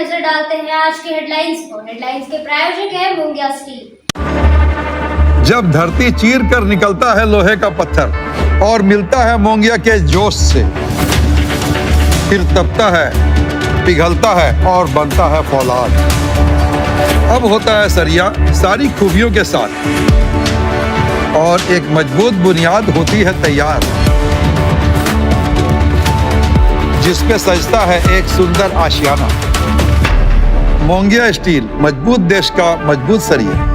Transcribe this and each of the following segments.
नजर डालते हैं आज की हेडलाइंस को। हेडलाइंस के प्रायोजक है मोंगिया स्टील। जब धरती चीर कर निकलता है लोहे का पत्थर और मिलता है मोंगिया के जोश से, फिर तपता है, पिघलता है और बनता है फौलाद। अब होता है सरिया सारी खूबियों के साथ और एक मजबूत बुनियाद होती है तैयार, जिस पे सजता है एक सुंदर आशियाना। मोंगिया स्टील, मजबूत देश का मजबूत सरिया।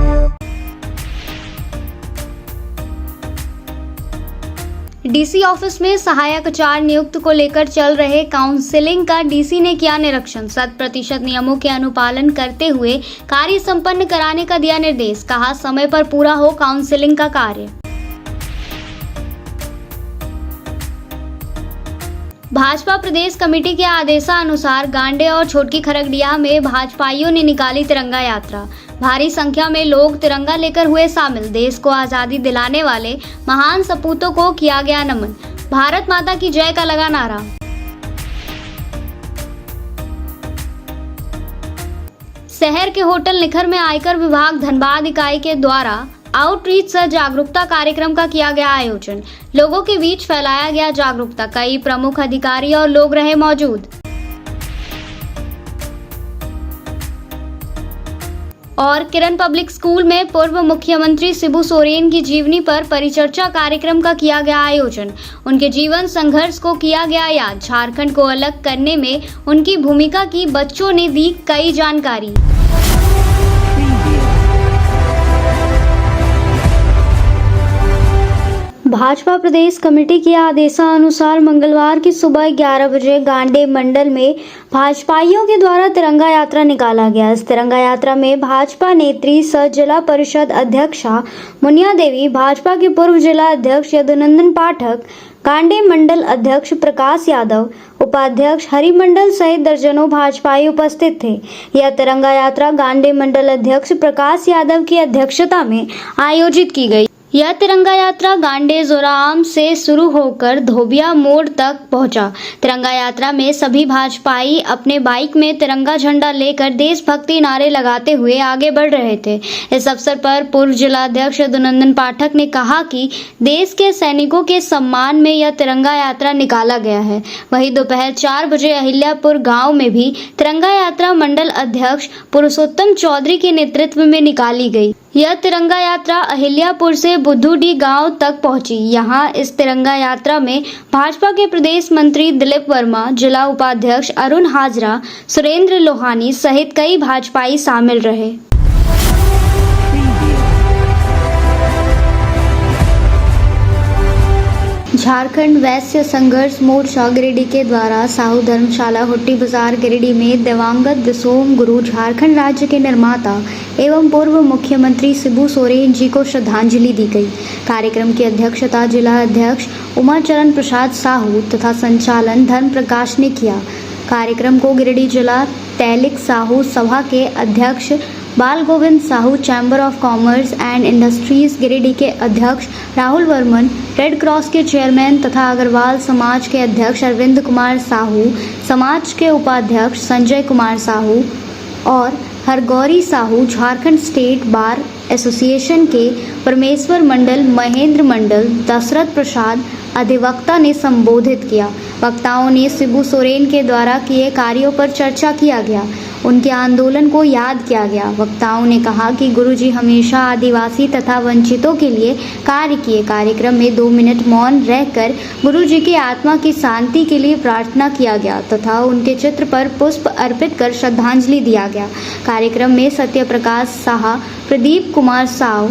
डीसी ऑफिस में सहायक 4 नियुक्त को लेकर चल रहे काउंसलिंग का डीसी ने किया निरीक्षण। 100% नियमों के अनुपालन करते हुए कार्य संपन्न कराने का दिया निर्देश। कहा समय पर पूरा हो काउंसलिंग का कार्य। भाजपा प्रदेश कमेटी के आदेशानुसार गांडे और छोटकी खरगडिया में भाजपाइयों ने निकाली तिरंगा यात्रा। भारी संख्या में लोग तिरंगा लेकर हुए शामिल। देश को आजादी दिलाने वाले महान सपूतों को किया गया नमन। भारत माता की जय का लगा नारा। शहर के होटल निखर में आयकर विभाग धनबाद इकाई के द्वारा आउटरीच सह जागरूकता कार्यक्रम का किया गया आयोजन। लोगों के बीच फैलाया गया जागरूकता। कई प्रमुख अधिकारी और लोग रहे मौजूद। और किरण पब्लिक स्कूल में पूर्व मुख्यमंत्री शिबू सोरेन की जीवनी पर परिचर्चा कार्यक्रम का किया गया आयोजन। उनके जीवन संघर्ष को किया गया याद। झारखंड को अलग करने में उनकी भूमिका की बच्चों ने दी कई जानकारी। भाजपा प्रदेश कमेटी के आदेशानुसार मंगलवार की सुबह 11 बजे गांडे मंडल में भाजपाइयों के द्वारा तिरंगा यात्रा निकाला गया। इस तिरंगा यात्रा में भाजपा नेत्री सह जिला परिषद अध्यक्षा मुनिया देवी, भाजपा के पूर्व जिला अध्यक्ष यदुनंदन पाठक, गांडे मंडल अध्यक्ष प्रकाश यादव, उपाध्यक्ष हरिमंडल सहित दर्जनों भाजपाई उपस्थित थे। यह तिरंगा यात्रा गांडे मंडल अध्यक्ष प्रकाश यादव की अध्यक्षता में आयोजित की गई। यह तिरंगा यात्रा गांडे जोराम से शुरू होकर धोबिया मोड़ तक पहुंचा। तिरंगा यात्रा में सभी भाजपाई अपने बाइक में तिरंगा झंडा लेकर देशभक्ति नारे लगाते हुए आगे बढ़ रहे थे। इस अवसर पर पूर्व जिलाध्यक्ष यदुनंदन पाठक ने कहा कि देश के सैनिकों के सम्मान में यह तिरंगा यात्रा निकाला गया है। वहीं दोपहर 4 बजे अहिल्यापुर गाँव में भी तिरंगा यात्रा मंडल अध्यक्ष पुरुषोत्तम चौधरी के नेतृत्व में निकाली गई। यह तिरंगा यात्रा अहिल्यापुर से बुद्धूडी गांव तक पहुंची। यहां इस तिरंगा यात्रा में भाजपा के प्रदेश मंत्री दिलीप वर्मा, जिला उपाध्यक्ष अरुण हाजरा, सुरेंद्र लोहानी सहित कई भाजपाई शामिल रहे। झारखंड वैश्य संघर्ष मोर्चा गिरिडीह के द्वारा साहू धर्मशाला हुट्टी बाजार गिरिडीह में दिवंगत विसोम गुरु झारखंड राज्य के निर्माता एवं पूर्व मुख्यमंत्री शिबू सोरेन जी को श्रद्धांजलि दी गई। कार्यक्रम की अध्यक्षता जिला अध्यक्ष उमाचरण प्रसाद साहू तथा संचालन धर्म प्रकाश ने किया। कार्यक्रम को गिरिडीह जिला तैलिक साहू सभा के अध्यक्ष बाल Govind Sahu, chamber of commerce and industries Giridih के अध्यक्ष राहुल वर्मन, रेड क्रॉस के चेयरमैन तथा अग्रवाल समाज के अध्यक्ष अरविंद कुमार साहू, समाज के उपाध्यक्ष संजय कुमार साहू और Hargauri Sahu, Jharkhand state bar association के परमेश्वर मंडल, महेंद्र मंडल, दशरथ प्रसाद अधिवक्ता ने संबोधित किया। वक्ताओं ने शिबू सोरेन के द्वारा किए कार्यों पर चर्चा किया गया। उनके आंदोलन को याद किया गया। वक्ताओं ने कहा कि गुरुजी हमेशा आदिवासी तथा वंचितों के लिए कार्य किए। कार्यक्रम में 2 मिनट मौन रहकर गुरुजी की आत्मा की शांति के लिए प्रार्थना किया गया तथा उनके चित्र पर पुष्प अर्पित कर श्रद्धांजलि दिया गया। कार्यक्रम में सत्य प्रकाश साहा, प्रदीप कुमार साव,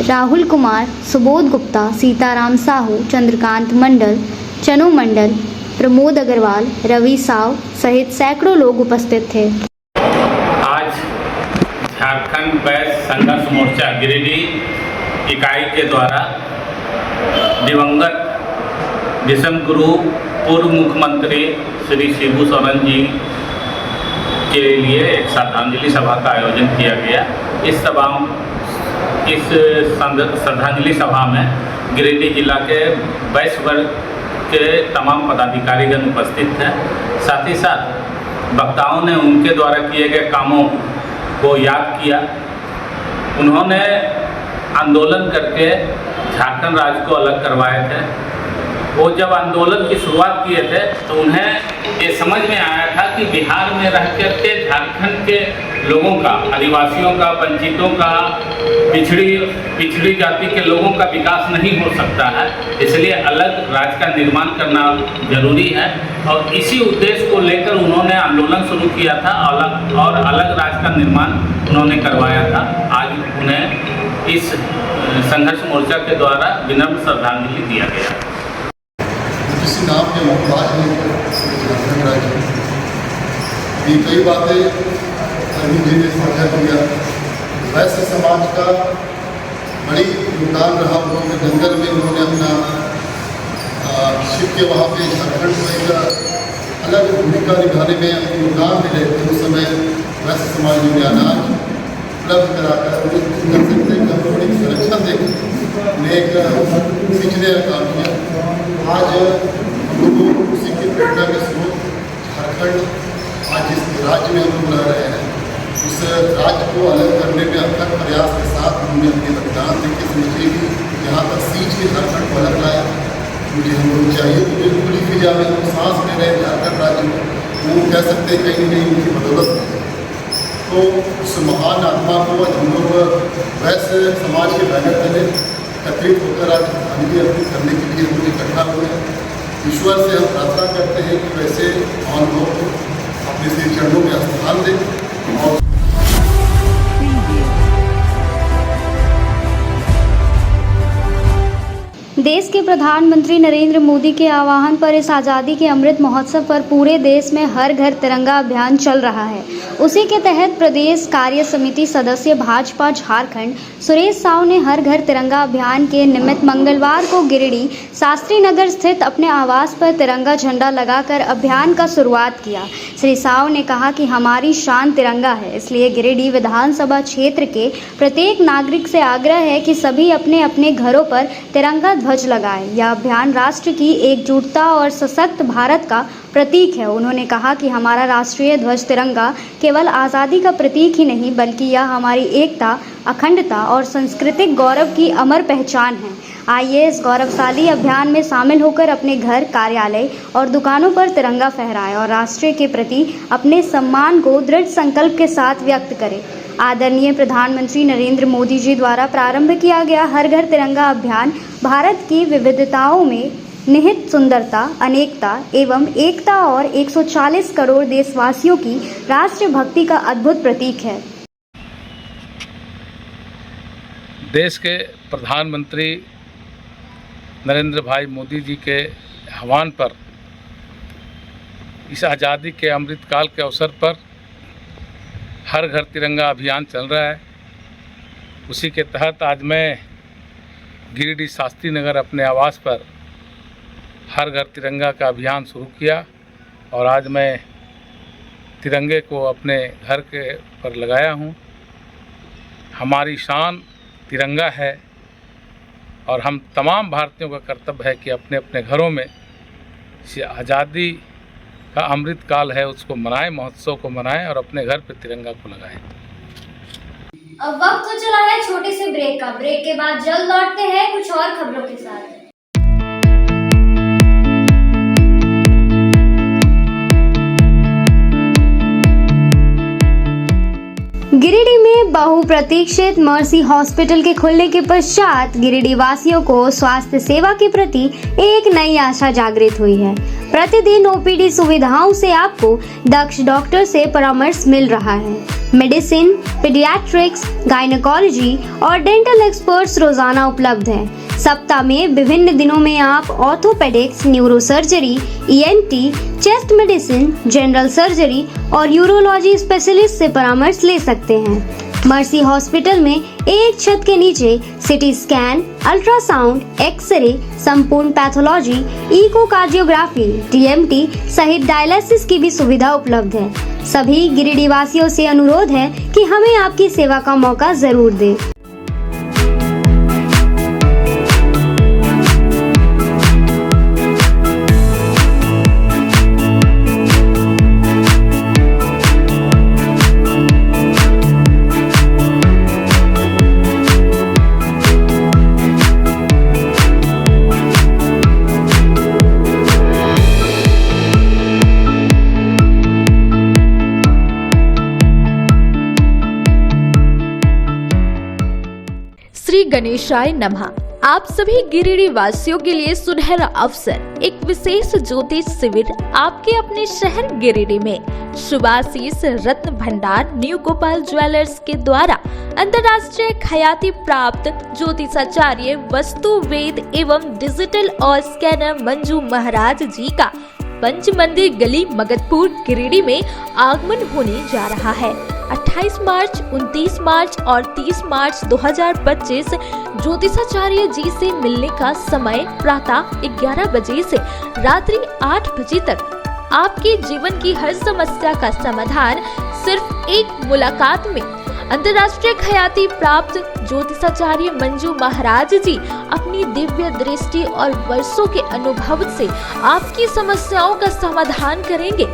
राहुल कुमार, सुबोध गुप्ता, सीताराम साहू, चंद्रकांत मंडल, चनु मंडल, प्रमोद अग्रवाल, रवि साव सहित सैकड़ों लोग उपस्थित थे। आज झारखंड वैश्य संघर्ष मोर्चा गिरिडीह इकाई के द्वारा दिवंगत विषम गुरु पूर्व मुख्यमंत्री श्री शिबू सोरेन जी के लिए एक श्रद्धांजलि सभा का आयोजन किया गया। इस श्रद्धांजलि सभा में गिरिडीह जिला के वैश्य वर्ग के तमाम पदाधिकारीगण उपस्थित हैं। साथ ही साथ वक्ताओं ने उनके द्वारा किए गए कामों को याद किया। उन्होंने आंदोलन करके झारखंड राज्य को अलग करवाए थे। वो जब आंदोलन की शुरुआत किए थे तो उन्हें ये समझ में आया था कि बिहार में रह करके झारखंड के लोगों का, आदिवासियों का, वंचितों का, पिछड़ी जाति के लोगों का विकास नहीं हो सकता है, इसलिए अलग राज्य का निर्माण करना जरूरी है। और इसी उद्देश्य को लेकर उन्होंने आंदोलन शुरू किया था और अलग राज्य का निर्माण उन्होंने करवाया था। आज उन्हें इस संघर्ष मोर्चा के द्वारा विनम्र श्रद्धांजलि दिया गया। किसी नाम के मोहताज नहीं झारखंड राज्य में। ये कई बातें अरविंद जी ने साझा किया। वैश्य समाज का बड़ी योगदान रहा। उन्होंने जंगल में उन्होंने अपना शिव के वहाँ पे झारखंड को एक अलग भूमिका निभाने में योगदान दे रहे थे। उस समय वैश्य समाज ने अनाज उपलब्ध कराकर उन्हें संरक्षण देकर उन्हें एक सींचने का काम किया। आज हम लोग उसी की प्रेरणा के स्रोत झारखंड आज जिस राज्य में हम लोग रह रहे हैं, उस राज्य को अलग करने में अथक प्रयास के साथ उन्होंने अपने बलिदान देके समझिए कि यहाँ तक सींच के झारखंड को अलग लाया। मुझे हम लोग चाहिए तो बिल्कुल ही फिजा में हम सांस ले रहे हैं झारखंड राज्य में, वो कह सकते हैं कहीं नहीं उनकी बदौलत है। तो उस महान आत्मा को आज हम लोग वैसे समाज के बैनर तले एकत्रित होकर आज श्रद्धांजलि अर्पित करने के लिए हम लोग इकट्ठा हुए हैं। ईश्वर से हम प्रार्थना करते हैं कि वैसे महान लोग अपने श्री चरणों में स्थान दें। और देश के प्रधानमंत्री नरेंद्र मोदी के आह्वान पर इस आज़ादी के अमृत महोत्सव पर पूरे देश में हर घर तिरंगा अभियान चल रहा है। उसी के तहत प्रदेश कार्य समिति सदस्य भाजपा झारखंड सुरेश साव ने हर घर तिरंगा अभियान के निमित्त मंगलवार को गिरिडीह शास्त्री नगर स्थित अपने आवास पर तिरंगा झंडा लगाकर अभियान का शुरुआत किया। श्री साव ने कहा कि हमारी शान तिरंगा है, इसलिए गिरिडीह विधानसभा क्षेत्र के प्रत्येक नागरिक से आग्रह है कि सभी अपने अपने घरों पर तिरंगा ध्वज लगाएं। यह अभियान राष्ट्र की एकजुटता और सशक्त भारत का प्रतीक है। उन्होंने कहा कि हमारा राष्ट्रीय ध्वज तिरंगा केवल आज़ादी का प्रतीक ही नहीं, बल्कि यह हमारी एकता, अखंडता और सांस्कृतिक गौरव की अमर पहचान है। आइए इस गौरवशाली अभियान में शामिल होकर अपने घर, कार्यालय और दुकानों पर तिरंगा फहराएं और राष्ट्र के प्रति अपने सम्मान को दृढ़ संकल्प के साथ व्यक्त करें। आदरणीय प्रधानमंत्री नरेंद्र मोदी जी द्वारा प्रारंभ किया गया हर घर तिरंगा अभियान भारत की विविधताओं में निहित सुंदरता, अनेकता एवं एकता और 140 करोड़ देशवासियों की राष्ट्रभक्ति का अद्भुत प्रतीक है। देश के प्रधानमंत्री नरेंद्र भाई मोदी जी के आह्वान पर इस आज़ादी के अमृतकाल के अवसर पर हर घर तिरंगा अभियान चल रहा है। उसी के तहत आज मैं गिरिडीह शास्त्री नगर अपने आवास पर हर घर तिरंगा का अभियान शुरू किया और आज मैं तिरंगे को अपने घर के पर लगाया हूँ। हमारी शान तिरंगा है और हम तमाम भारतीयों का कर्तव्य है कि अपने अपने घरों में इस आज़ादी का अमृत काल है उसको मनाएं, महोत्सव को मनाएं और अपने घर पे तिरंगा को लगाएं। अब वक्त तो चला है छोटे से ब्रेक का। ब्रेक के बाद जल्द लौटते हैं कुछ और खबरों के साथ। गिरिडीह में बहुप्रतीक्षित मर्सी हॉस्पिटल के खुलने के पश्चात गिरिडीह वासियों को स्वास्थ्य सेवा के प्रति एक नई आशा जागृत हुई है। प्रतिदिन ओपीडी सुविधाओं से आपको दक्ष डॉक्टर से परामर्श मिल रहा है। मेडिसिन, पीडियाट्रिक्स, गायनेकोलॉजी और डेंटल एक्सपर्ट्स रोजाना उपलब्ध हैं। सप्ताह में विभिन्न दिनों में आप orthopaedics, neurosurgery, ENT, chest medicine, general surgery और यूरोलॉजी स्पेशलिस्ट से परामर्श ले सकते हैं। मर्सी हॉस्पिटल में एक छत के नीचे सिटी स्कैन, अल्ट्रासाउंड, एक्सरे, संपूर्ण पैथोलॉजी, इकोकार्डियोग्राफी, टीएमटी सहित डायलिसिस की भी सुविधा उपलब्ध है। सभी गिरिडीह वासियों से अनुरोध है कि हमें आपकी सेवा का मौका जरूर दें। श्री गणेशाय नमः। आप सभी गिरिडीह वासियों के लिए सुनहरा अवसर, एक विशेष ज्योतिष शिविर आपके अपने शहर गिरिडीह में शुभाशीष रत्न भंडार न्यू गोपाल ज्वेलर्स के द्वारा अंतर्राष्ट्रीय ख्याति प्राप्त ज्योतिषाचार्य वस्तु वेद एवं डिजिटल और स्कैनर मंजू महाराज जी का पंच मंदिर गली मगतपुर गिरिडीह में आगमन होने जा रहा है। 28 मार्च, 29 मार्च और 30 मार्च 2025 ज्योतिषाचार्य जी से मिलने का समय प्रातः 11 बजे से रात्रि 8 बजे तक। आपके जीवन की हर समस्या का समाधान सिर्फ एक मुलाकात में। अंतर्राष्ट्रीय ख्याति प्राप्त ज्योतिषाचार्य मंजू महाराज जी अपनी दिव्य दृष्टि और वर्षों के अनुभव से आपकी समस्याओं का समाधान करेंगे।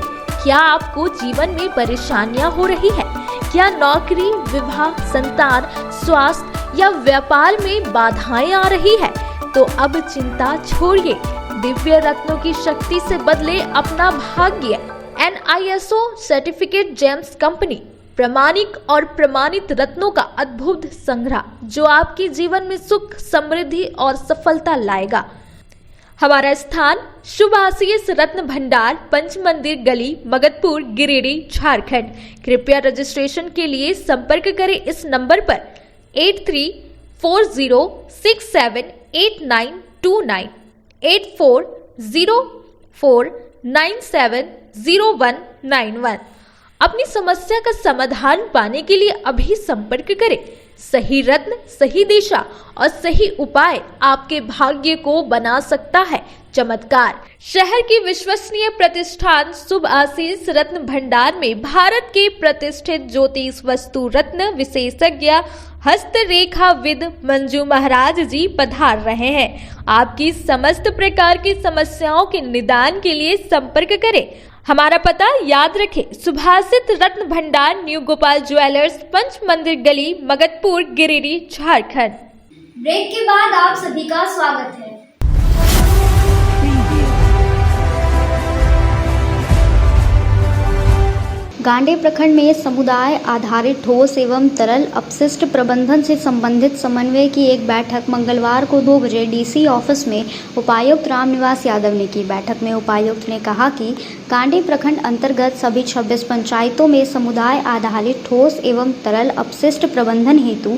क्या आपको जीवन में परेशानियां हो रही है? क्या नौकरी, विवाह, संतान, स्वास्थ्य या व्यापार में बाधाएं आ रही है? तो अब चिंता छोड़िए, दिव्य रत्नों की शक्ति से बदले अपना भाग्य। NISO सर्टिफिकेट जेम्स कंपनी प्रामाणिक और प्रमाणित रत्नों का अद्भुत संग्रह जो आपके जीवन में सुख, समृद्धि और सफलता लाएगा। हमारा स्थान शुभाशीष रत्न भंडार, पंच मंदिर गली, मगतपुर, गिरिडीह, झारखंड। कृपया रजिस्ट्रेशन के लिए संपर्क करें इस नंबर पर 8340678929 8404970191। अपनी समस्या का समाधान पाने के लिए अभी संपर्क करें। सही रत्न, सही दिशा और सही उपाय आपके भाग्य को बना सकता है चमत्कार। शहर की विश्वसनीय प्रतिष्ठान शुभाशीष रत्न भंडार में भारत के प्रतिष्ठित ज्योतिष वस्तु रत्न विशेषज्ञ हस्तरेखाविद मंजू महाराज जी पधार रहे हैं। आपकी समस्त प्रकार की समस्याओं के निदान के लिए संपर्क करें। हमारा पता याद रखें, शुभाशीष रत्न भंडार न्यू गोपाल ज्वेलर्स, पंच मंदिर गली, मगतपुर, गिरिडीह, झारखंड। ब्रेक के बाद आप सभी का स्वागत है। गांडे प्रखंड में समुदाय आधारित ठोस एवं तरल अपशिष्ट प्रबंधन से संबंधित समन्वय की एक बैठक मंगलवार को 2 बजे DC ऑफिस में उपायुक्त रामनिवास यादव ने की। बैठक में उपायुक्त ने कहा कि गांडे प्रखंड अंतर्गत सभी 26 पंचायतों में समुदाय आधारित ठोस एवं तरल अपशिष्ट प्रबंधन हेतु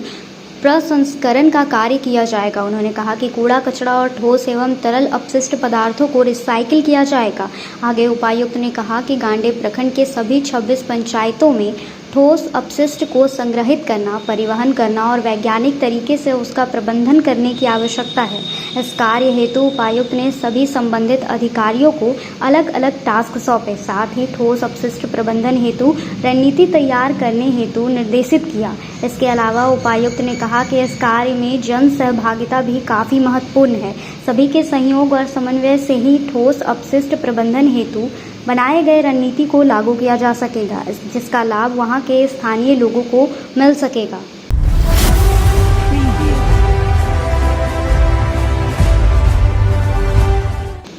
प्रसंस्करण का कार्य किया जाएगा। उन्होंने कहा कि कूड़ा कचरा और ठोस एवं तरल अपशिष्ट पदार्थों को रिसाइकिल किया जाएगा। आगे उपायुक्त ने कहा कि गांडे प्रखंड के सभी 26 पंचायतों में ठोस अपशिष्ट को संग्रहित करना, परिवहन करना और वैज्ञानिक तरीके से उसका प्रबंधन करने की आवश्यकता है। इस कार्य हेतु उपायुक्त ने सभी संबंधित अधिकारियों को अलग अलग टास्क सौंपे। साथ ही ठोस अपशिष्ट प्रबंधन हेतु रणनीति तैयार करने हेतु निर्देशित किया। इसके अलावा उपायुक्त ने कहा कि इस कार्य में जन सहभागिता भी काफ़ी महत्वपूर्ण है। सभी के सहयोग और समन्वय से ही ठोस अपशिष्ट प्रबंधन हेतु बनाए गए रणनीति को लागू किया जा सकेगा, जिसका लाभ वहां के स्थानीय लोगों को मिल सकेगा।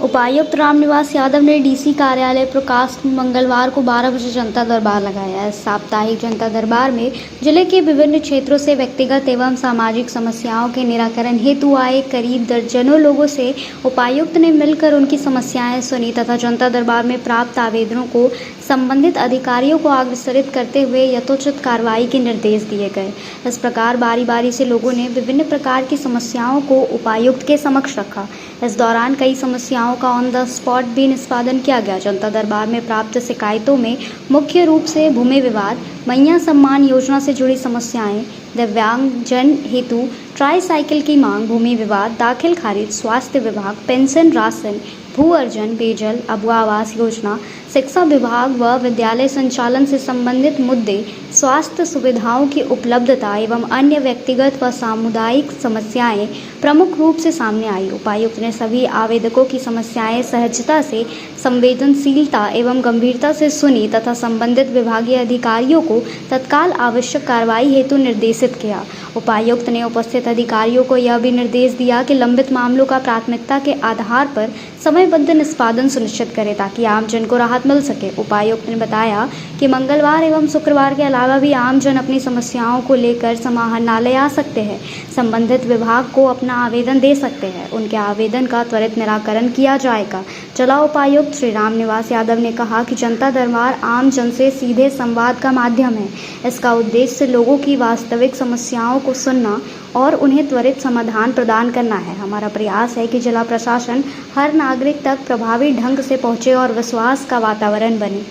उपायुक्त रामनिवास यादव ने DC कार्यालय प्रकाश मंगलवार को 12 बजे जनता दरबार लगाया। इस साप्ताहिक जनता दरबार में जिले के विभिन्न क्षेत्रों से व्यक्तिगत एवं सामाजिक समस्याओं के निराकरण हेतु आए करीब दर्जनों लोगों से उपायुक्त ने मिलकर उनकी समस्याएं सुनी तथा जनता दरबार में प्राप्त आवेदनों को संबंधित अधिकारियों को अग्रसरित करते हुए यथोचित कार्रवाई के निर्देश दिए गए। इस प्रकार बारी बारी से लोगों ने विभिन्न प्रकार की समस्याओं को उपायुक्त के समक्ष रखा। इस दौरान कई समस्याओं का ऑन द स्पॉट भी निष्पादन किया गया। जनता दरबार में प्राप्त शिकायतों में मुख्य रूप से भूमि विवाद, मैया सम्मान योजना से जुड़ी समस्याएं, दिव्यांगजन हेतु ट्राईसाइकिल की मांग, भूमि विवाद, दाखिल खारिज, स्वास्थ्य विभाग, पेंशन, राशन, भू अर्जन, पेयजल, अबुआ आवास योजना, शिक्षा विभाग व विद्यालय संचालन से संबंधित मुद्दे, स्वास्थ्य सुविधाओं की उपलब्धता एवं अन्य व्यक्तिगत व सामुदायिक समस्याएं प्रमुख रूप से सामने आई। उपायुक्त ने सभी आवेदकों की समस्याएं सहजता से, संवेदनशीलता एवं गंभीरता से सुनी तथा संबंधित विभागीय अधिकारियों को तत्काल आवश्यक कार्रवाई हेतु निर्देशित किया। उपायुक्त ने उपस्थित अधिकारियों को यह भी निर्देश दिया कि लंबित मामलों का प्राथमिकता के आधार पर समयबद्ध निष्पादन सुनिश्चित करें ताकि आमजन को राहत राहत मिल सके। उपायुक्त ने बताया कि मंगलवार एवं शुक्रवार के अलावा भी आमजन अपनी समस्याओं को लेकर समाहरणालय आ सकते हैं। संबंधित विभाग को अपना आवेदन दे सकते हैं। उनके आवेदन का त्वरित निराकरण किया जाएगा। जिला उपायुक्त श्री रामनिवास यादव ने कहा कि जनता दरबार आम जन से सीधे संवाद का माध्यम है। इसका उद्देश्य लोगों की वास्तविक समस्याओं को सुनना और उन्हें त्वरित समाधान प्रदान करना है। हमारा प्रयास है कि जिला प्रशासन हर नागरिक तक प्रभावी ढंग से पहुंचे और विश्वास का वातावरण बने।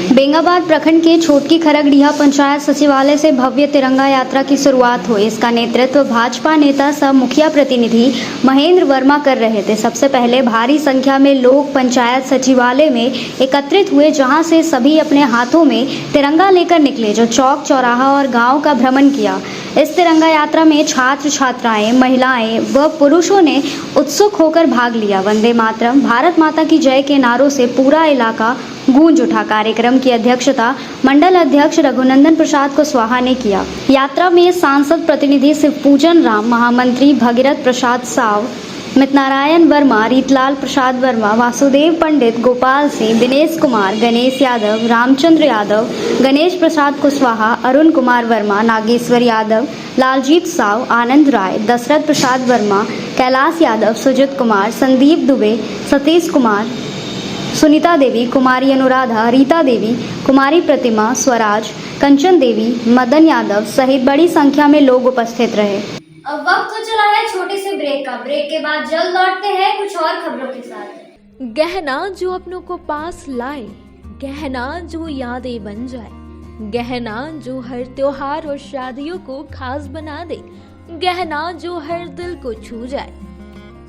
बेंगाबाद प्रखंड के छोटकी खरगडीहा पंचायत सचिवालय से भव्य तिरंगा यात्रा की शुरुआत हुई। इसका नेतृत्व भाजपा नेता सह मुखिया प्रतिनिधि महेंद्र वर्मा कर रहे थे। सबसे पहले भारी संख्या में लोग पंचायत सचिवालय में एकत्रित हुए, जहां से सभी अपने हाथों में तिरंगा लेकर निकले, जो चौक चौराहा और गांव का भ्रमण किया। इस तिरंगा यात्रा में छात्र छात्राएं, महिलाएं व पुरुषों ने उत्सुक होकर भाग लिया। वंदे मातरम, भारत माता की जय के नारों से पूरा इलाका गूंज उठा। कार्यक्रम की अध्यक्षता मंडल अध्यक्ष रघुनंदन प्रसाद कुशवाहा ने किया। यात्रा में सांसद प्रतिनिधि शिवपूजन राम, महामंत्री भगीरथ प्रसाद साव, मितनारायण वर्मा, रीतलाल प्रसाद वर्मा, वासुदेव पंडित, गोपाल सिंह, दिनेश कुमार, गणेश यादव, रामचंद्र यादव, गणेश प्रसाद कुशवाहा, अरुण कुमार वर्मा, नागेश्वर यादव, लालजीत साव, आनंद राय, दशरथ प्रसाद वर्मा, कैलाश यादव, सुजित कुमार, संदीप दुबे, सतीश कुमार, सुनीता देवी, कुमारी अनुराधा, रीता देवी, कुमारी प्रतिमा, स्वराज, कंचन देवी, मदन यादव सहित बड़ी संख्या में लोग उपस्थित रहे। अब वक्त तो चला है छोटे से ब्रेक का। ब्रेक के बाद जल्द लौटते हैं कुछ और खबरों के साथ। गहना जो अपनों को पास लाए, गहना जो यादें बन जाए, गहना जो हर त्योहार और शादियों को खास बना दे, गहना जो हर दिल को छू जाए।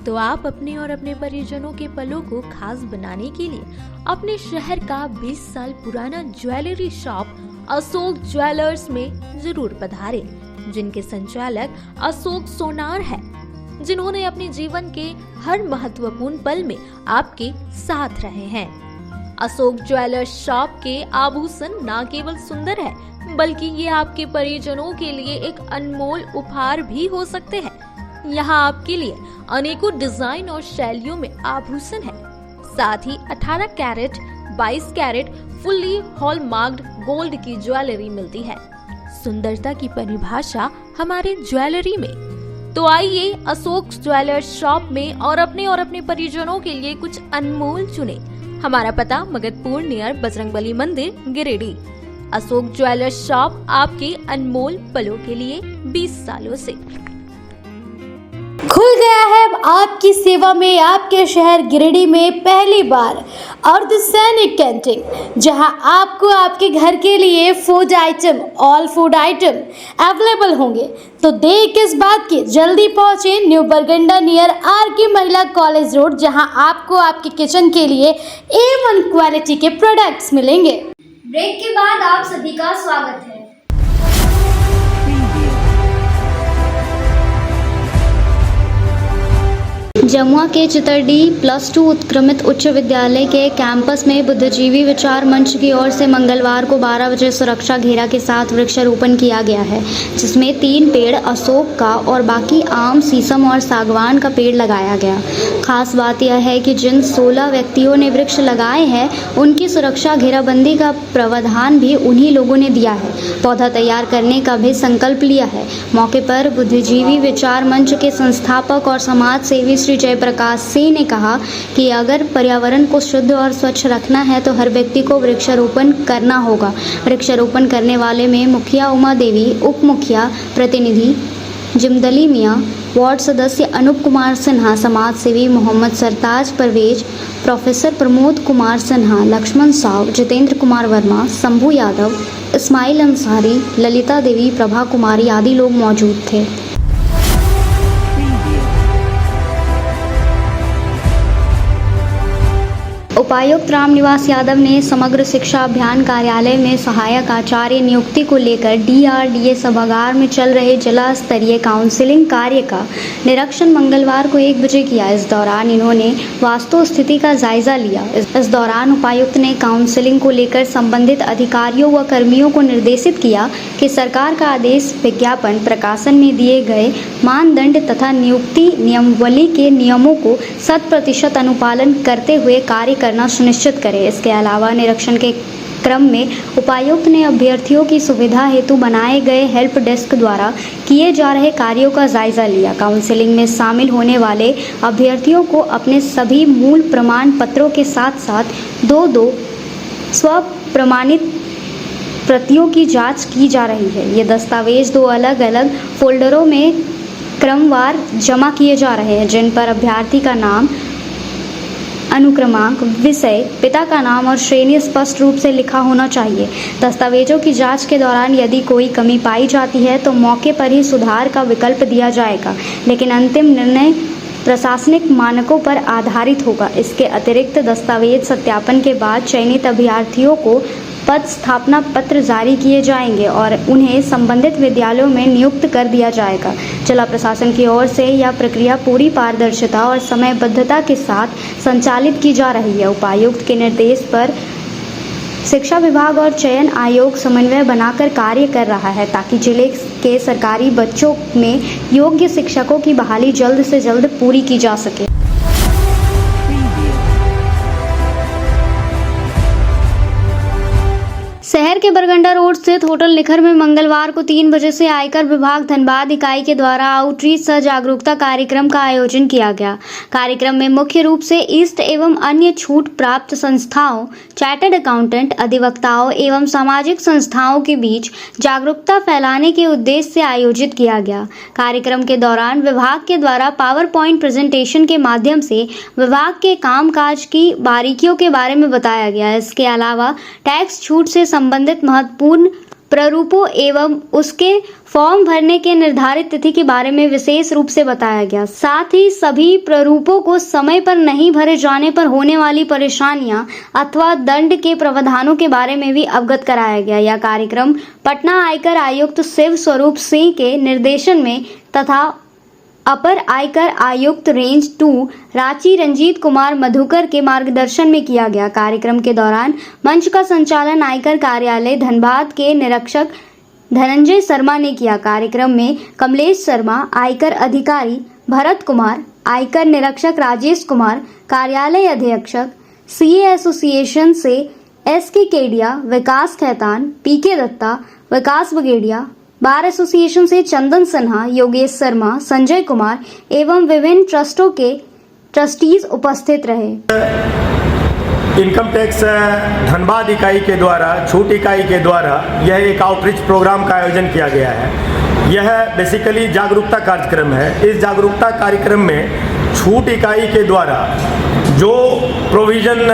तो आप अपने और अपने परिजनों के पलों को खास बनाने के लिए अपने शहर का 20 साल पुराना ज्वेलरी शॉप अशोक ज्वेलर्स में जरूर पधारें, जिनके संचालक अशोक सोनार है, जिन्होंने अपने जीवन के हर महत्वपूर्ण पल में आपके साथ रहे हैं। अशोक ज्वेलर्स शॉप के आभूषण न केवल सुंदर है, बल्कि ये आपके परिजनों के लिए एक अनमोल उपहार भी हो सकते हैं। यहाँ आपके लिए अनेकों डिजाइन और शैलियों में आभूषण है। साथ ही 18 कैरेट, 22 कैरेट फुल्ली हॉलमार्क्ड गोल्ड की ज्वेलरी मिलती है। सुंदरता की परिभाषा हमारे ज्वेलरी में। तो आइए अशोक ज्वेलर्स शॉप में और अपने परिजनों के लिए कुछ अनमोल चुने। हमारा पता मगधपुर नियर बजरंगबली मंदिर, गिरिडीह। अशोक ज्वेलर्स शॉप आपके अनमोल पलों के लिए 20 सालों से। खुल गया है अब आपकी सेवा में आपके शहर गिरिडीह में पहली बार अर्धसैनिक कैंटीन, जहां आपको आपके घर के लिए food item, all food item available होंगे। तो देर किस बात की, जल्दी पहुंचे न्यू बरगंडा नियर आर.के. महिला कॉलेज रोड, जहां आपको आपके किचन के लिए A1 क्वालिटी के प्रोडक्ट्स मिलेंगे। ब्रेक के बाद आप सभी का स्वागत है। जमुआ के चितरडीह +2 उत्क्रमित उच्च विद्यालय के कैंपस में बुद्धिजीवी विचार मंच की ओर से मंगलवार को 12 बजे सुरक्षा घेरा के साथ वृक्षारोपण किया गया है, जिसमें 3 पेड़ अशोक का और बाकी आम, शीशम और सागवान का पेड़ लगाया गया। खास बात यह है कि जिन 16 व्यक्तियों ने वृक्ष लगाए हैं, उनकी सुरक्षा घेराबंदी का प्रावधान भी उन्हीं लोगों ने दिया है। पौधा तैयार करने का भी संकल्प लिया है। मौके पर बुद्धिजीवी विचार मंच के संस्थापक और समाज सेवी श्री जयप्रकाश सिंह ने कहा कि अगर पर्यावरण को शुद्ध और स्वच्छ रखना है तो हर व्यक्ति को वृक्षारोपण करना होगा। वृक्षारोपण करने वाले में मुखिया उमा देवी, उप मुखिया प्रतिनिधि जिमदली मियाँ, वार्ड सदस्य अनूप कुमार सिन्हा, समाज सेवी मोहम्मद सरताज परवेज, प्रोफेसर प्रमोद कुमार सिन्हा, लक्ष्मण साव, जितेंद्र कुमार वर्मा, शंभू यादव, इस्माइल अंसारी, ललिता देवी, प्रभा कुमारी आदि लोग मौजूद थे। उपायुक्त रामनिवास यादव ने समग्र शिक्षा अभियान कार्यालय में सहायक आचार्य नियुक्ति को लेकर DRDA सभागार में चल रहे जिला स्तरीय काउंसलिंग कार्य का निरीक्षण मंगलवार को 1 बजे किया। इस दौरान इन्होंने वास्तव स्थिति का जायजा लिया। इस दौरान उपायुक्त ने काउंसलिंग को लेकर संबंधित अधिकारियों व कर्मियों को निर्देशित किया कि सरकार का आदेश विज्ञापन प्रकाशन में दिए गए मानदंड तथा नियुक्ति नियमावली के नियमों को 100% अनुपालन करते हुए कार्य करना सुनिश्चित करें। इसके अलावा निरीक्षण के क्रम में उपायुक्त ने अभ्यर्थियों की सुविधा हेतु बनाए गए हेल्प डेस्क द्वारा किए जा रहे कार्यों का जायजा लिया। काउंसलिंग में शामिल होने वाले अभ्यर्थियों को अपने सभी मूल प्रमाण पत्रों के साथ साथ दो स्व प्रमाणित प्रतियों की जांच की जा रही है। ये दस्तावेज 2 अलग-अलग फोल्डरों में क्रमवार जमा किए जा रहे हैं, जिन पर अभ्यर्थी का नाम, अनुक्रमांक, विषय, पिता का नाम और श्रेणी स्पष्ट रूप से लिखा होना चाहिए। दस्तावेजों की जांच के दौरान यदि कोई कमी पाई जाती है तो मौके पर ही सुधार का विकल्प दिया जाएगा, लेकिन अंतिम निर्णय प्रशासनिक मानकों पर आधारित होगा। इसके अतिरिक्त दस्तावेज सत्यापन के बाद चयनित अभ्यर्थियों को पद स्थापना पत्र जारी किए जाएंगे और उन्हें संबंधित विद्यालयों में नियुक्त कर दिया जाएगा। जिला प्रशासन की ओर से यह प्रक्रिया पूरी पारदर्शिता और समयबद्धता के साथ संचालित की जा रही है। उपायुक्त के निर्देश पर शिक्षा विभाग और चयन आयोग समन्वय बनाकर कार्य कर रहा है ताकि जिले के सरकारी बच्चों में योग्य शिक्षकों की बहाली जल्द से जल्द पूरी की जा सके। शहर के बरगंडा रोड स्थित होटल निखर में मंगलवार को 3 बजे से आयकर विभाग धनबाद इकाई के द्वारा आउटरीच सह जागरूकता कार्यक्रम का आयोजन किया गया। कार्यक्रम में मुख्य रूप से ईस्ट एवं अन्य छूट प्राप्त संस्थाओं, चार्टर्ड अकाउंटेंट, अधिवक्ताओं एवं सामाजिक संस्थाओं के बीच जागरूकता फैलाने के उद्देश्य से आयोजित किया गया। कार्यक्रम के दौरान विभाग के द्वारा पावर पॉइंट प्रेजेंटेशन के माध्यम से विभाग के कामकाज की बारीकियों के बारे में बताया गया। इसके अलावा टैक्स छूट से संबंधित महत्वपूर्ण प्रारूपों एवं उसके फॉर्म भरने के निर्धारित तिथि के बारे में विशेष रूप से बताया गया। साथ ही सभी प्रारूपों को समय पर नहीं भरे जाने पर होने वाली परेशानियां अथवा दंड के प्रावधानों के बारे में भी अवगत कराया गया। यह कार्यक्रम पटना आयकर आयुक्त शिव स्वरूप सिंह के निर्देशन में तथा अपर आयकर आयुक्त रेंज 2 रांची रंजीत कुमार मधुकर के मार्गदर्शन में किया गया। कार्यक्रम के दौरान मंच का संचालन आयकर कार्यालय धनबाद के निरीक्षक धनंजय शर्मा ने किया। कार्यक्रम में कमलेश शर्मा, आयकर अधिकारी भरत कुमार, आयकर निरीक्षक राजेश कुमार, कार्यालय अधीक्षक CA एसोसिएशन से SK केडिया, विकास खैतान, PK दत्ता, विकास बगेड़िया, बार एसोसिएशन से चंदन सिन्हा, योगेश शर्मा, संजय कुमार एवं विभिन्न ट्रस्टों के ट्रस्टीज उपस्थित रहे। इनकम टैक्स धनबाद इकाई के द्वारा, छूट इकाई के द्वारा यह एक आउटरीच प्रोग्राम का आयोजन किया गया है। यह बेसिकली जागरूकता कार्यक्रम है। इस जागरूकता कार्यक्रम में छूट इकाई के द्वारा जो प्रोविज़न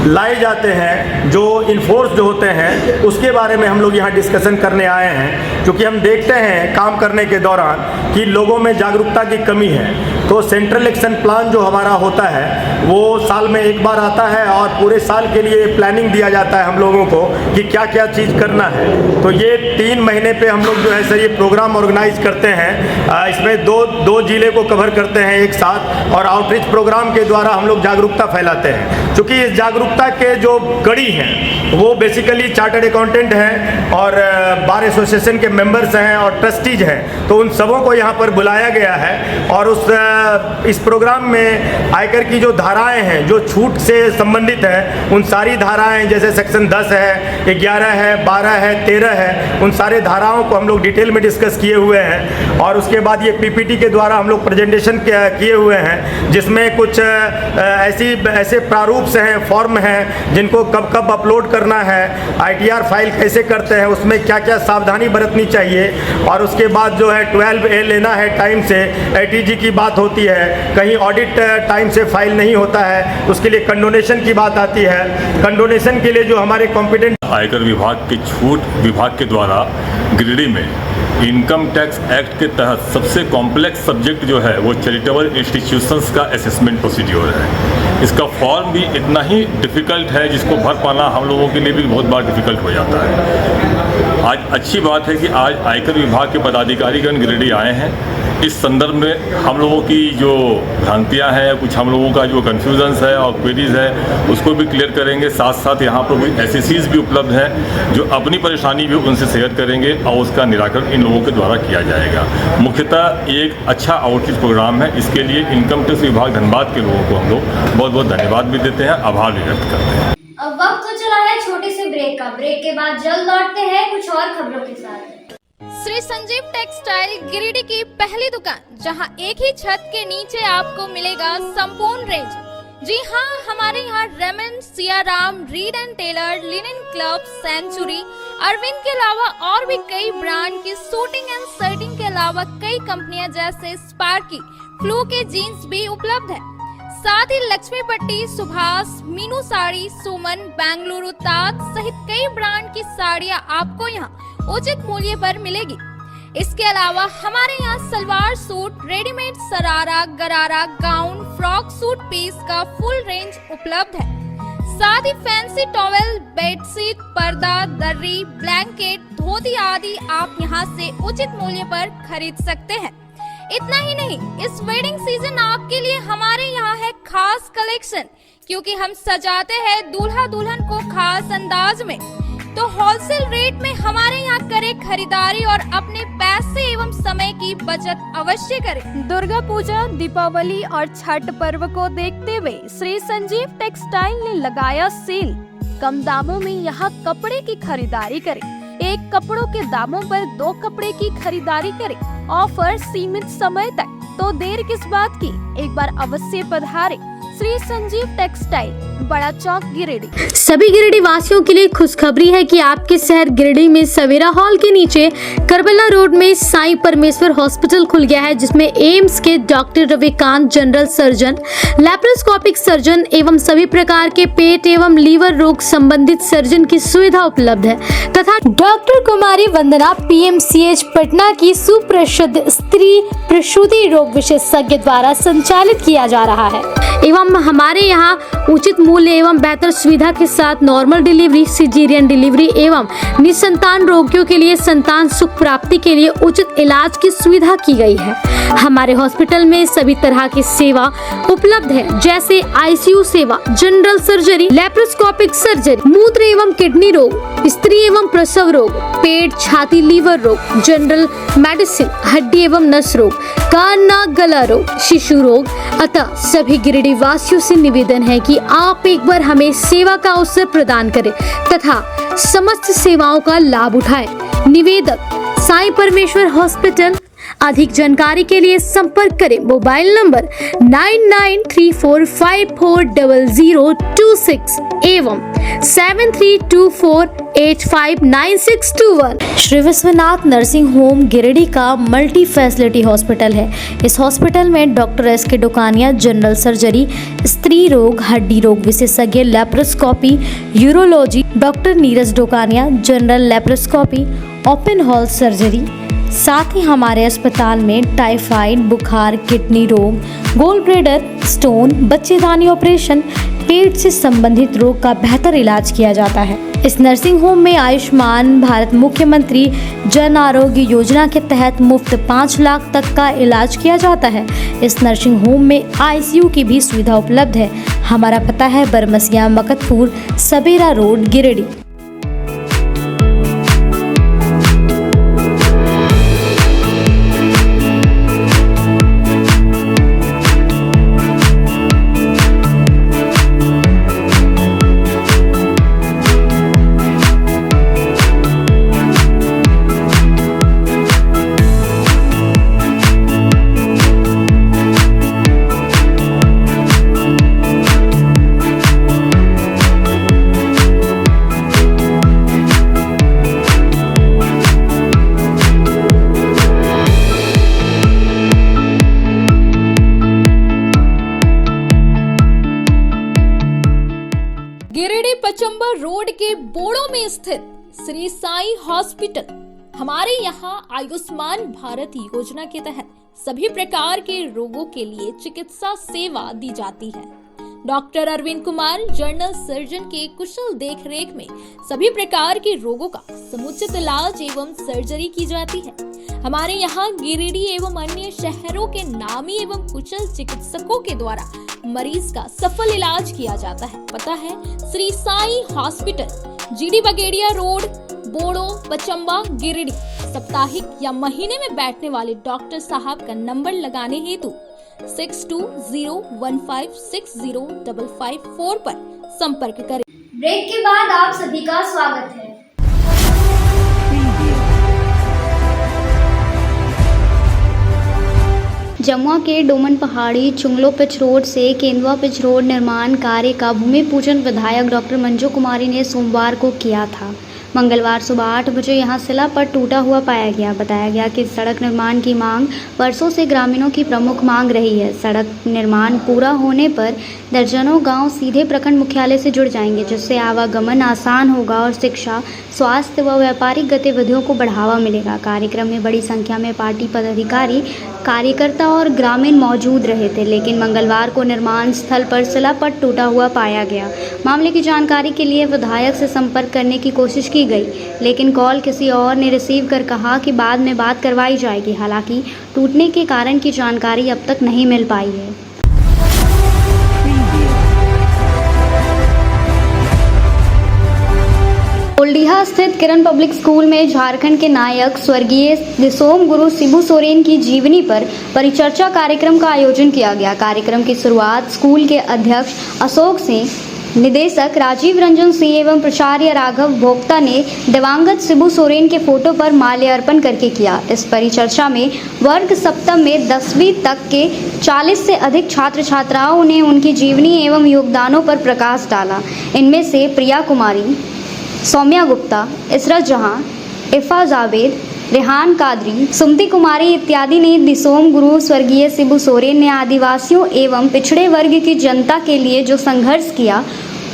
लाए जाते हैं, जो इन्फोर्स जो होते हैं, उसके बारे में हम लोग यहाँ डिस्कशन करने आए हैं, क्योंकि हम देखते हैं काम करने के दौरान कि लोगों में जागरूकता की कमी है। तो सेंट्रल एक्शन प्लान जो हमारा होता है वो साल में एक बार आता है और पूरे साल के लिए प्लानिंग दिया जाता है हम लोगों को कि क्या क्या चीज़ करना है। तो ये 3 महीने पे हम लोग जो है सर ये प्रोग्राम ऑर्गेनाइज करते हैं। इसमें दो जिले को कवर करते हैं एक साथ, और आउटरीच प्रोग्राम के द्वारा हम लोग जागरूकता फैलाते हैं। क्योंकि इस जागरूकता के जो कड़ी हैं वो बेसिकली चार्टर्ड अकाउंटेंट हैं और बार एसोसिएशन के मेंबर्स हैं और ट्रस्टीज हैं। तो उन सबों को यहाँ पर बुलाया गया है और इस प्रोग्राम में आयकर की जो धाराएं हैं जो छूट से संबंधित हैं, उन सारी धाराएं जैसे सेक्शन 10 है, 11 है, 12 है, 13 है, उन सारे धाराओं को हम लोग डिटेल में डिस्कस किए हुए हैं। और उसके बाद ये PPT के द्वारा हम लोग प्रेजेंटेशन किए हुए हैं, जिसमें कुछ ऐसे प्रारूप हैं, फॉर्म हैं जिनको कब कब अपलोड करना है, ITR फाइल कैसे करते हैं, उसमें क्या क्या सावधानी बरतनी चाहिए। और उसके बाद जो है 12A लेना है टाइम से, ATG की बात होती है, कहीं ऑडिट टाइम से फाइल नहीं होता है, उसके लिए कंडोनेशन की बात आती है। कंडोनेशन के लिए जो हमारे कॉम्पिटेंट आयकर विभाग के छूट विभाग के द्वारा गिरिडीह में इनकम टैक्स एक्ट के तहत सबसे कॉम्प्लेक्स सब्जेक्ट जो है वो चैरिटेबल इंस्टीट्यूशंस का असेसमेंट प्रोसीड्योर है। इसका फॉर्म भी इतना ही डिफ़िकल्ट है जिसको भर पाना हम लोगों के लिए भी बहुत बार डिफ़िकल्ट हो जाता है। आज अच्छी बात है कि आज आयकर विभाग के पदाधिकारीगण गिरिडीह आए हैं। इस संदर्भ में हम लोगों की जो भ्रांतियां हैं, कुछ हम लोगों का जो कन्फ्यूजन्स है और क्वेरीज है उसको भी क्लियर करेंगे। साथ साथ यहाँ पर कोई एसएससीज भी उपलब्ध हैं जो अपनी परेशानी भी उनसे शेयर करेंगे और उसका निराकरण इन लोगों के द्वारा किया जाएगा। मुख्यतः ये एक अच्छा आउटरीच प्रोग्राम है। इसके लिए इनकम टैक्स विभाग धनबाद के लोगों को हम लोग बहुत बहुत धन्यवाद भी देते हैं, आभार भी व्यक्त करते हैं। अब वक्त तो चला है छोटे से ब्रेक का। ब्रेक के बाद जल्द लौटते हैं कुछ और खबरों के साथ। श्री संजीव टेक्सटाइल गिरिडीह की पहली दुकान, जहां एक ही छत के नीचे आपको मिलेगा संपूर्ण रेंज। जी हाँ, हमारे यहाँ Raymond, Siyaram, Reid and Taylor, Linen Club, Century, Arvind के अलावा और भी कई ब्रांड की सूटिंग एंड शर्टिंग के अलावा कई कंपनियां जैसे स्पार्की, फ्लू के जीन्स भी उपलब्ध है। साथ ही लक्ष्मी पट्टी, सुभाष, मीनू साड़ी, सुमन, बेंगलुरु ताज सहित कई ब्रांड की साड़ियां आपको यहाँ उचित मूल्य पर मिलेगी। इसके अलावा हमारे यहाँ सलवार सूट, रेडीमेड सरारा, गरारा, गाउन, फ्रॉक सूट पीस का फुल रेंज उपलब्ध है। साथ ही फैंसी टॉवेल, बेडशीट, पर्दा, दर्री, ब्लैंकेट, धोती आदि आप यहाँ से उचित मूल्य पर खरीद सकते हैं। इतना ही नहीं, इस वेडिंग सीजन आपके लिए हमारे यहाँ है खास कलेक्शन, क्योंकि हम सजाते हैं दूल्हा दुल्हन को खास अंदाज में। तो होलसेल रेट में हमारे यहाँ करें खरीदारी और अपने पैसे एवं समय की बचत अवश्य करें। दुर्गा पूजा, दीपावली और छठ पर्व को देखते हुए श्री संजीव टेक्सटाइल ने लगाया सेल। कम दामों में यहाँ कपड़े की खरीदारी करें। एक कपड़ों के दामों पर 2 कपड़े की खरीदारी करें। ऑफर सीमित समय तक, तो देर किस बात की, एक बार अवश्य पधारें। श्री संजीव टेक्सटाइल, बड़ा चौक, गिरिडीह। सभी गिरिडीह वासियों के लिए खुशखबरी है कि आपके शहर गिरिडीह में सवेरा हॉल के नीचे करबला रोड में साईं परमेश्वर हॉस्पिटल खुल गया है, जिसमें एम्स के doctor Ravikant, general surgeon, laparoscopic surgeon एवं सभी प्रकार के पेट एवं लीवर रोग संबंधित सर्जन की सुविधा उपलब्ध है तथा डॉक्टर कुमारी वंदना PMCH पटना की सुप्रसिद्ध स्त्री प्रसूति रोग विशेषज्ञ द्वारा संचालित किया जा रहा है। एवं हमारे यहाँ उचित मूल्य एवं बेहतर सुविधा के साथ नॉर्मल डिलीवरी, सिजेरियन डिलीवरी एवं निसंतान रोगियों के लिए संतान सुख प्राप्ति के लिए उचित इलाज की सुविधा की गई है। हमारे हॉस्पिटल में सभी तरह की सेवा उपलब्ध है, जैसे ICU सेवा, जनरल सर्जरी, लैप्रोस्कोपिक सर्जरी, मूत्र एवं किडनी रोग, स्त्री एवं प्रसव रोग, पेट, छाती, लीवर रोग, जनरल मेडिसिन, हड्डी एवं नस रोग, कान, नाक, गला रोग, शिशु रोग। अतः सभी गिरिडीह वासियों से निवेदन है कि आप एक बार हमें सेवा का अवसर प्रदान करें तथा समस्त सेवाओं का लाभ उठाएं। निवेदक साईं परमेश्वर हॉस्पिटल। अधिक जानकारी के लिए संपर्क करें मोबाइल नंबर 9934540026 एवं 7324859621। श्री विश्वनाथ नर्सिंग होम गिरिडीह का मल्टी फैसिलिटी हॉस्पिटल है। इस हॉस्पिटल में doctor SK Dokania, general surgery, स्त्री रोग, हड्डी रोग विशेषज्ञ, laparoscopy, urology, doctor Neeraj Dokania, general laparoscopy, open hall surgery. साथ ही हमारे अस्पताल में टाइफाइड, बुखार, किडनी रोग, गोल ब्लैडर, स्टोन, बच्चेदानी ऑपरेशन, पेट से संबंधित रोग का बेहतर इलाज किया जाता है। इस नर्सिंग होम में आयुष्मान भारत मुख्यमंत्री जन आरोग्य योजना के तहत मुफ्त 5 लाख तक का इलाज किया जाता है। इस नर्सिंग होम में ICU की भी सुविधा उपलब्ध है। हमारा पता है बरमसिया, मकतपुर, सवेरा रोड, गिरिडीह। गिरिडीह पचंबर रोड के बोड़ो में स्थित श्री साई हॉस्पिटल। हमारे यहाँ आयुष्मान भारत योजना के तहत सभी प्रकार के रोगों के लिए चिकित्सा सेवा दी जाती है। Doctor Arvind Kumar general surgeon के कुशल देखरेख में सभी प्रकार के रोगों का समुचित इलाज एवं सर्जरी की जाती है। हमारे यहाँ गिरिडीह एवं अन्य शहरों के नामी एवं कुशल चिकित्सकों के द्वारा मरीज का सफल इलाज किया जाता है। पता है Shri Sai hospital, GD Bagedia road, Bodo, Pachamba, Giridih. साप्ताहिक या महीने में बैठने वाले डॉक्टर साहब का नंबर लगाने हेतु 6201560554 पर संपर्क करें। ब्रेक के बाद आप सभी का स्वागत है। जमुआ के डोमन पहाड़ी चुंगलो पिच रोड से केंदुआ पिच रोड निर्माण कार्य का भूमि पूजन विधायक डॉक्टर मंजू कुमारी ने सोमवार को किया था। मंगलवार सुबह 8 बजे यहां सिला पर टूटा हुआ पाया गया। बताया गया कि सड़क निर्माण की मांग वर्षों से ग्रामीणों की प्रमुख मांग रही है। सड़क निर्माण पूरा होने पर दर्जनों गांव सीधे प्रखंड मुख्यालय से जुड़ जाएंगे, जिससे आवागमन आसान होगा और शिक्षा, स्वास्थ्य व व्यापारिक गतिविधियों को बढ़ावा मिलेगा। कार्यक्रम में बड़ी संख्या में पार्टी पदाधिकारी, कार्यकर्ता और ग्रामीण मौजूद रहे थे, लेकिन मंगलवार को निर्माण स्थल पर सिलापट टूटा हुआ पाया गया। मामले की जानकारी के लिए विधायक से संपर्क करने की कोशिश की गई, लेकिन कॉल किसी और ने रिसीव कर कहा कि बाद में बात करवाई जाएगी। हालांकि टूटने के कारण की जानकारी अब तक नहीं मिल पाई है। ओल्डिहा स्थित किरण पब्लिक स्कूल में झारखंड के नायक स्वर्गीय दिसोम गुरु शिबू सोरेन की जीवनी पर परिचर्चा कार्यक्रम का आयोजन किया गया। कार्यक्रम की शुरुआत स्कूल के अध्यक्ष अशोक सिंह, निदेशक राजीव रंजन सिंह एवं प्राचार्य राघव भोक्ता ने दिवंगत शिबू सोरेन के फोटो पर माल्यार्पण करके किया। इस परिचर्चा में वर्ग सप्तम में 10वीं तक के 40 से अधिक छात्र छात्राओं ने उनकी जीवनी एवं योगदानों पर प्रकाश डाला। इनमें से प्रिया कुमारी, सौम्या गुप्ता, इसरत जहां, इफ़ा जावेद, रेहान कादरी, सुमति कुमारी इत्यादि ने दिसोम गुरु स्वर्गीय शिबू सोरेन ने आदिवासियों एवं पिछड़े वर्ग की जनता के लिए जो संघर्ष किया,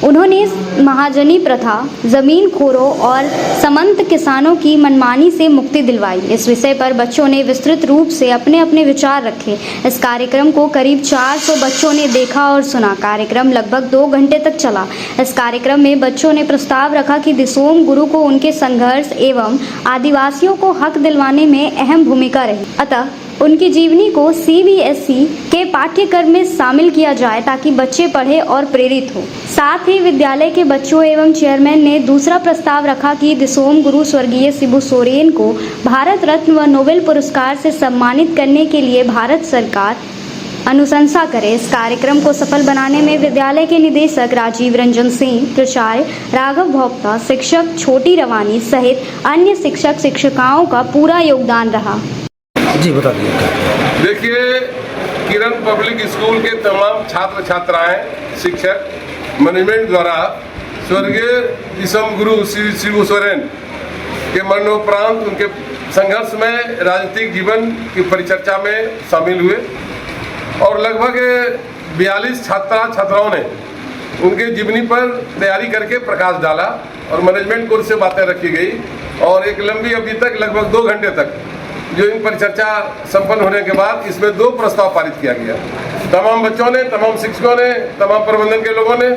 उन्होंने महाजनी प्रथा, जमीन खोरों और समंत किसानों की मनमानी से मुक्ति दिलवाई। इस विषय पर बच्चों ने विस्तृत रूप से अपने अपने विचार रखे। इस कार्यक्रम को करीब 400 बच्चों ने देखा और सुना। कार्यक्रम लगभग 2 घंटे तक चला। इस कार्यक्रम में बच्चों ने प्रस्ताव रखा कि दिसोम गुरु को उनके संघर्ष एवं आदिवासियों को हक दिलवाने में अहम भूमिका रही, अतः उनकी जीवनी को CBSE के पाठ्यक्रम में शामिल किया जाए ताकि बच्चे पढ़े और प्रेरित हो। साथ ही विद्यालय के बच्चों एवं चेयरमैन ने दूसरा प्रस्ताव रखा कि दिसोम गुरु स्वर्गीय शिबू सोरेन को भारत रत्न व नोबेल पुरस्कार से सम्मानित करने के लिए भारत सरकार अनुशंसा करे। इस कार्यक्रम को सफल बनाने में विद्यालय के निदेशक राजीव रंजन सिंह, प्राचार्य राघव भोक्ता, शिक्षक छोटी रवानी सहित अन्य शिक्षक शिक्षिकाओं का पूरा योगदान रहा। जी बता दीजिए। देखिए, किरण पब्लिक स्कूल के तमाम छात्र छात्राएं, शिक्षक, मैनेजमेंट द्वारा स्वर्गीय दिसोम गुरु शिबू सोरेन के मरणोपरांत उनके संघर्ष में राजनीतिक जीवन की परिचर्चा में शामिल हुए और लगभग 42 छात्राओं ने उनके जीवनी पर तैयारी करके प्रकाश डाला और मैनेजमेंट कोर्स से बातें रखी गई और एक लंबी अवधि तक लगभग 2 घंटे तक जो इन परिचर्चा संपन्न होने के बाद इसमें 2 प्रस्ताव पारित किया गया। तमाम बच्चों ने, तमाम शिक्षकों ने, तमाम प्रबंधन के लोगों ने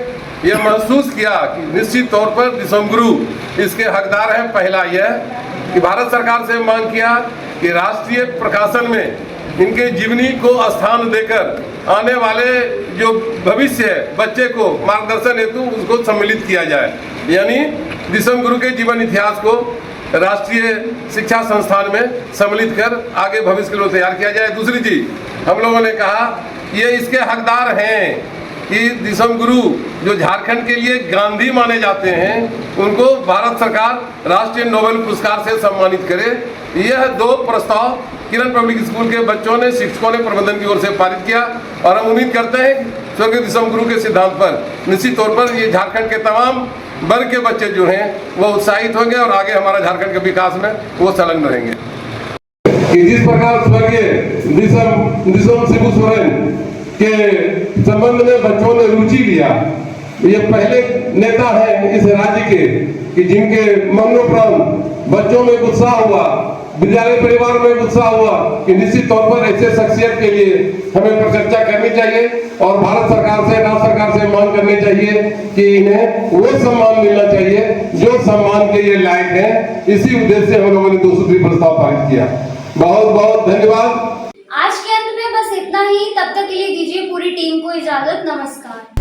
यह महसूस किया कि निश्चित तौर पर दिसोम गुरु इसके हकदार हैं। पहला यह कि भारत सरकार से मांग किया कि राष्ट्रीय प्रकाशन में इनके जीवनी को स्थान देकर आने वाले जो भविष्य है बच्चे को मार्गदर्शन हेतु उसको सम्मिलित किया जाए, यानी दिसोम गुरु के जीवन इतिहास को राष्ट्रीय शिक्षा संस्थान में सम्मिलित कर आगे भविष्य के लिए तैयार किया जाए। दूसरी चीज हम लोगों ने कहा ये इसके हकदार हैं कि दिसोम गुरु जो झारखंड के लिए गांधी माने जाते हैं उनको भारत सरकार राष्ट्रीय नोबेल पुरस्कार से सम्मानित करे। यह 2 प्रस्ताव किरण पब्लिक स्कूल के बच्चों ने, शिक्षकों ने प्रबंधन की ओर से पारित किया और हम उम्मीद करते हैं स्वर्गीय दिसोम गुरु के सिद्धांत पर निश्चित तौर पर ये झारखंड के तमाम वर्ग के बच्चे जो हैं वो उत्साहित होंगे और आगे हमारा झारखंड के विकास में वो संलग्न रहेंगे। कि जिस प्रकार स्वर्गीय दिसोम शिबू सोरेन के संबंध में बच्चों ने रुचि लिया ये पहले नेता हैं इस राज्य के कि जिनके मनोप्राण बच्चों में उत्साह हुआ, विद्यालय परिवार में उत्साह हुआ कि निश्चित तौर पर ऐसे शख्सियत के लिए हमें प्रचर्चा करनी चाहिए और भारत सरकार से, राज्य सरकार से मांग करनी चाहिए कि इन्हें वो सम्मान मिलना चाहिए जो सम्मान के ये लायक हैं। इसी उद्देश्य से हम लोगों ने 2 सूत्री प्रस्ताव पारित किया। बहुत बहुत धन्यवाद। आज के अंत में बस इतना ही। तब तक के लिए दीजिए पूरी टीम को इजाजत। नमस्कार।